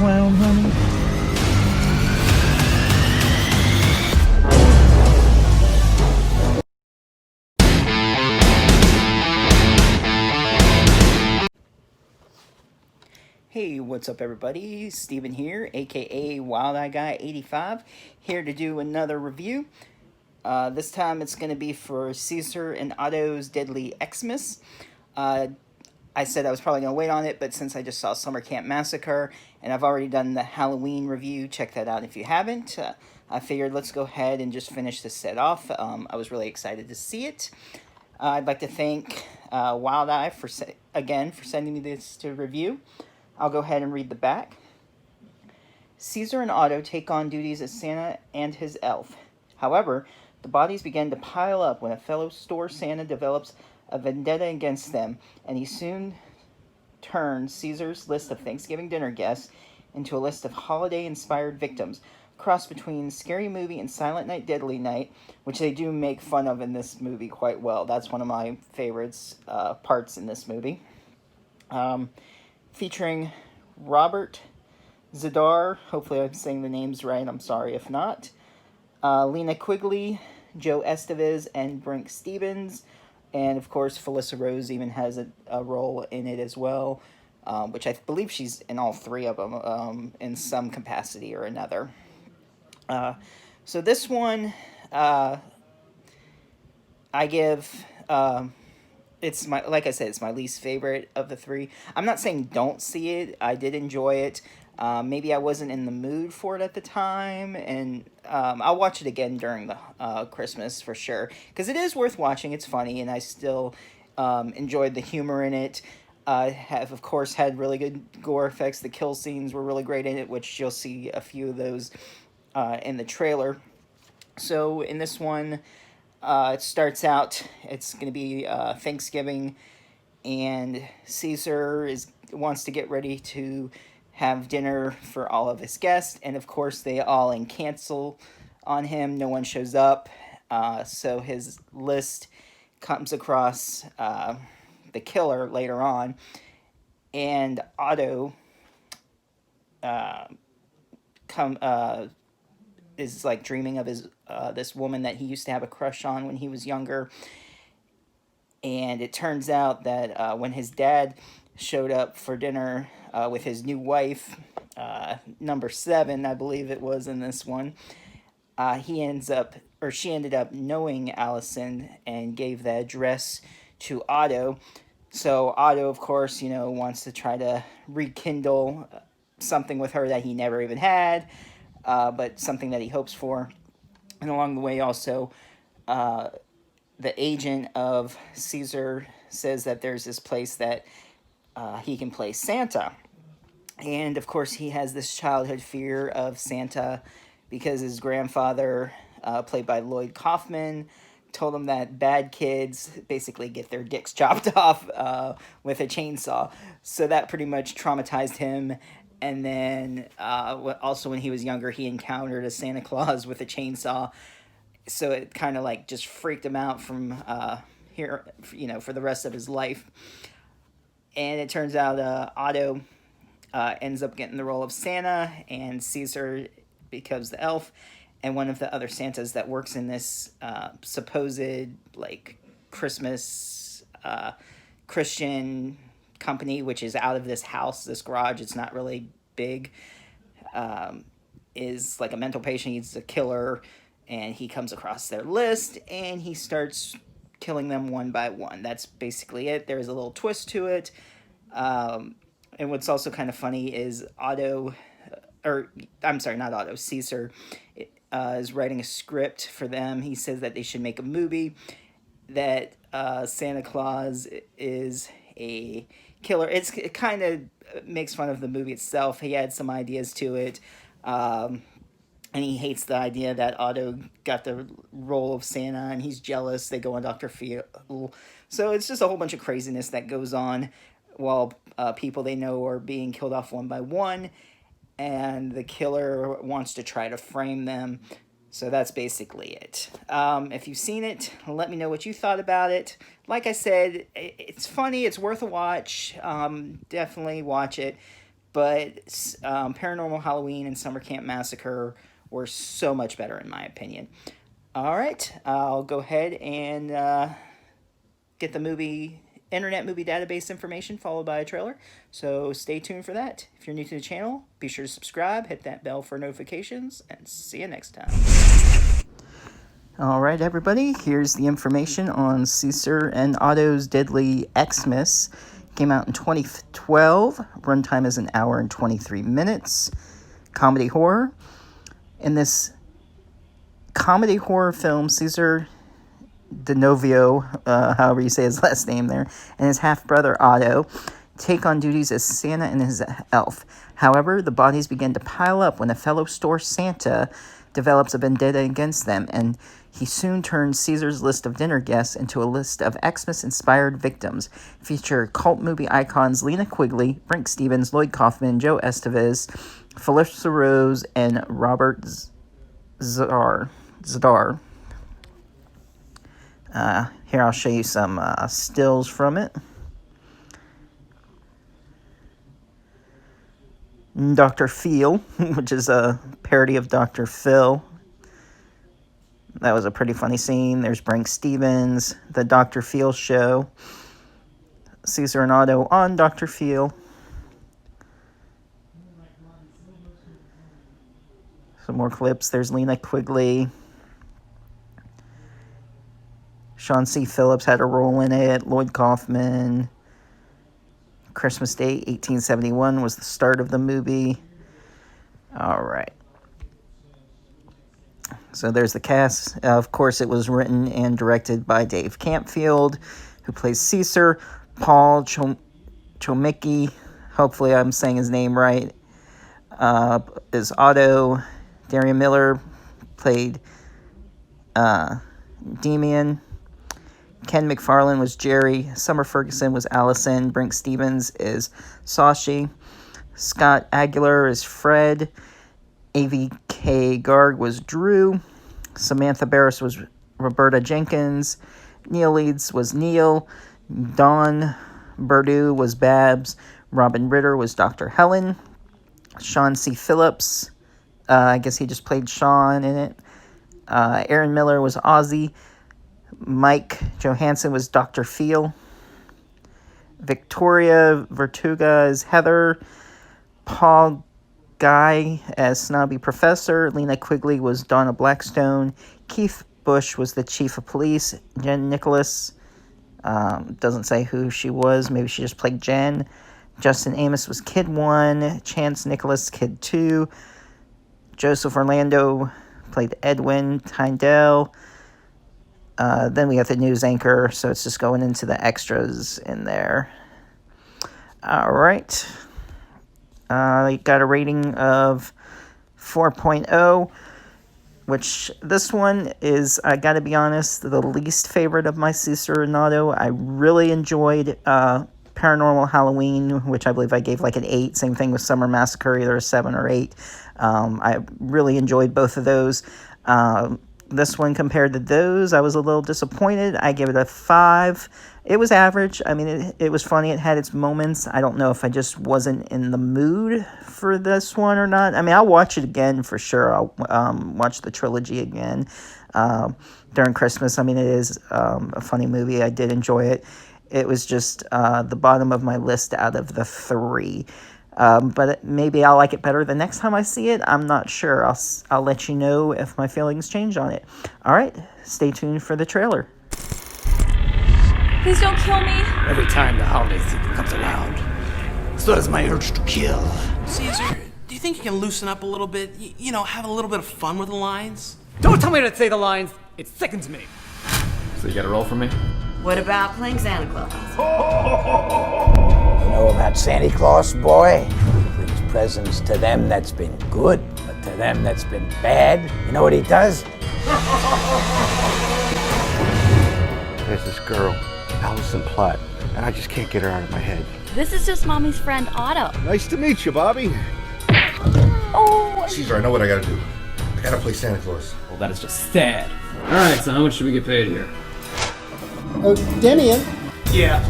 clown, honey? Hey, what's up, everybody? Steven here, aka Wild Eye Guy 85, here to do another review. This time it's going to be for Caesar and Otto's Deadly Xmas. I said I was probably going to wait on it, but since I just saw Summer Camp Massacre and I've already done the Halloween review, check that out if you haven't. I figured let's go ahead and just finish this set off. I was really excited to see it. I'd like to thank Wild Eye for sending me this to review. I'll go ahead and read the back. Caesar and Otto take on duties as Santa and his elf. However, the bodies begin to pile up when a fellow store Santa develops a vendetta against them, and he soon turns Caesar's list of Thanksgiving dinner guests into a list of holiday-inspired victims, cross between Scary Movie and Silent Night, Deadly Night, which they do make fun of in this movie quite well. That's one of my favorites parts in this movie. Featuring Robert Zidar, hopefully I'm saying the names right, I'm sorry if not, Lena Quigley, Joe Estevez, and Brink Stevens, and of course Felissa Rose even has a role in it as well, which I believe she's in all three of them in some capacity or another. So this one, I give... it's my, like I said, it's my least favorite of the three. I'm not saying don't see it. I did enjoy it. Maybe I wasn't in the mood for it at the time, and I'll watch it again during the Christmas for sure, because it is worth watching. It's funny, and I still enjoyed the humor in it. Have, of course, had really good gore effects. The kill scenes were really great in it, which you'll see a few of those in the trailer. So in this one... it starts out, it's going to be Thanksgiving, and Caesar wants to get ready to have dinner for all of his guests, and of course they all cancel on him. No one shows up, so his list comes across the killer later on, and Otto is like dreaming of his this woman that he used to have a crush on when he was younger. And it turns out that when his dad showed up for dinner with his new wife, number 7, I believe it was in this one, she ended up knowing Allison and gave the address to Otto. So Otto, of course, wants to try to rekindle something with her that he never even had. But something that he hopes for. And along the way also, the agent of Caesar says that there's this place that he can play Santa. And of course he has this childhood fear of Santa because his grandfather, played by Lloyd Kaufman, told him that bad kids basically get their dicks chopped off with a chainsaw. So that pretty much traumatized him. And then also when he was younger, he encountered a Santa Claus with a chainsaw. So it kind of like just freaked him out from here, for the rest of his life. And it turns out Otto ends up getting the role of Santa, and Caesar becomes the elf. And one of the other Santas that works in this supposed like Christmas Christian company, which is out of this house, this garage, it's not really big, is like a mental patient. He's a killer, and he comes across their list and he starts killing them one by one. That's basically it. There's a little twist to it, and what's also kind of funny is Caesar is writing a script for them. He says that they should make a movie that Santa Claus is a killer. It kind of makes fun of the movie itself. He had some ideas to it, and he hates the idea that Otto got the role of Santa, and he's jealous. They go on Dr. Phil. So it's just a whole bunch of craziness that goes on while people they know are being killed off one by one, and the killer wants to try to frame them. So that's basically it. If you've seen it, let me know what you thought about it. Like I said, it's funny. It's worth a watch. Definitely watch it. but Paranormal Halloween and Summer Camp Massacre were so much better in my opinion. All right, I'll go ahead and get the Internet Movie Database information followed by a trailer. So stay tuned for that. If you're new to the channel, be sure to subscribe, hit that bell for notifications, and see you next time. All right, everybody, here's the information on Caesar and Otto's Deadly Xmas. Came out in 2012. Runtime is 1 hour and 23 minutes. Comedy horror. In this comedy horror film, Caesar Denovio, however you say his last name there, and his half-brother Otto take on duties as Santa and his elf. However, the bodies begin to pile up when a fellow store Santa develops a vendetta against them, and he soon turns Caesar's list of dinner guests into a list of Xmas-inspired victims. Feature cult movie icons Lena Quigley, Brink Stevens, Lloyd Kaufman, Joe Estevez, Felissa Rose, and Robert Zadar. Here, I'll show you some stills from it. Dr. Phil, which is a parody of Dr. Phil. That was a pretty funny scene. There's Brink Stevens, the Dr. Phil show. Caesar and Otto on Dr. Phil. Some more clips. There's Lena Quigley. Sean C. Phillips had a role in it. Lloyd Kaufman. Christmas Day, 1871 was the start of the movie. All right. So there's the cast. Of course, it was written and directed by Dave Campfield, who plays Caesar. Paul Chomicki, hopefully I'm saying his name right, is Otto. Darian Miller played Demian. Ken McFarlane was Jerry. Summer Ferguson was Allison. Brink Stevens is Sashi. Scott Aguilar is Fred. A.V.K. Garg was Drew. Samantha Barris was Roberta Jenkins. Neil Leeds was Neil. Dawn Burdue was Babs. Robin Ritter was Dr. Helen. Sean C. Phillips, I guess he just played Sean in it. Aaron Miller was Ozzy. Mike Johansson was Dr. Phil. Victoria Vertuga is Heather. Paul Guy as Snobby Professor. Lena Quigley was Donna Blackstone. Keith Bush was the Chief of Police. Jen Nicholas, doesn't say who she was. Maybe she just played Jen. Justin Amos was Kid 1. Chance Nicholas, Kid 2. Joseph Orlando played Edwin Tyndale. Then we got the news anchor, so it's just going into the extras in there. All right. Got a rating of 4.0, which this one is, I gotta be honest, the least favorite of my Caesar and Otto. I really enjoyed Paranormal Halloween, which I believe I gave like an 8. Same thing with Summer Massacre, either a 7 or 8. I really enjoyed both of those. This one compared to those, I was a little disappointed. I give it a 5. It was average. I mean, it was funny. It had its moments. I don't know if I just wasn't in the mood for this one or not. I mean, I'll watch it again for sure. I'll watch the trilogy again during Christmas. I mean, it is a funny movie. I did enjoy it. It was just the bottom of my list out of the 3. But maybe I'll like it better the next time I see it. I'm not sure. I'll let you know if my feelings change on it. All right, stay tuned for the trailer. Please don't kill me. Every time the holiday season comes around, so does my urge to kill. Caesar, do you think you can loosen up a little bit? You know, have a little bit of fun with the lines? Don't tell me to say the lines. It sickens me. So you got a roll for me? What about playing Santa Claus? You know about Santa Claus, boy? He brings presents to them that's been good, but to them that's been bad, you know what he does? There's this girl, Allison Platt, and I just can't get her out of my head. This is just Mommy's friend Otto. Nice to meet you, Bobby. Oh. Caesar, I know what I gotta do. I gotta play Santa Claus. Well, that is just sad. Alright, so how much should we get paid here? Demian? Yeah.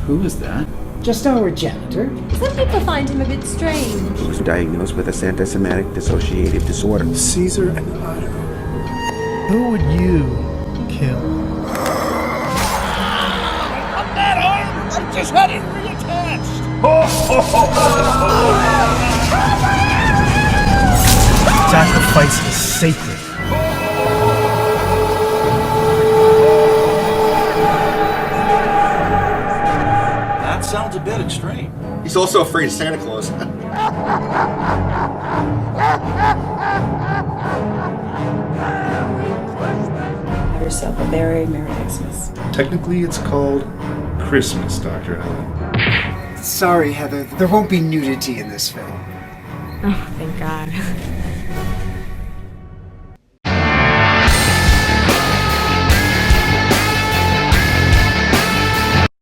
Who is that? Just our janitor. Some people find him a bit strange. He was diagnosed with a anti-Semitic dissociative disorder. Caesar and Otto. Who would you kill? I'm not armed! I just had it reattached! Sacrifice is sacred. That sounds a bit extreme. He's also afraid of Santa Claus. Have yourself a very Merry Xmas. Technically, it's called Christmas, Dr. Allen. Sorry, Heather. There won't be nudity in this film. Oh, thank God.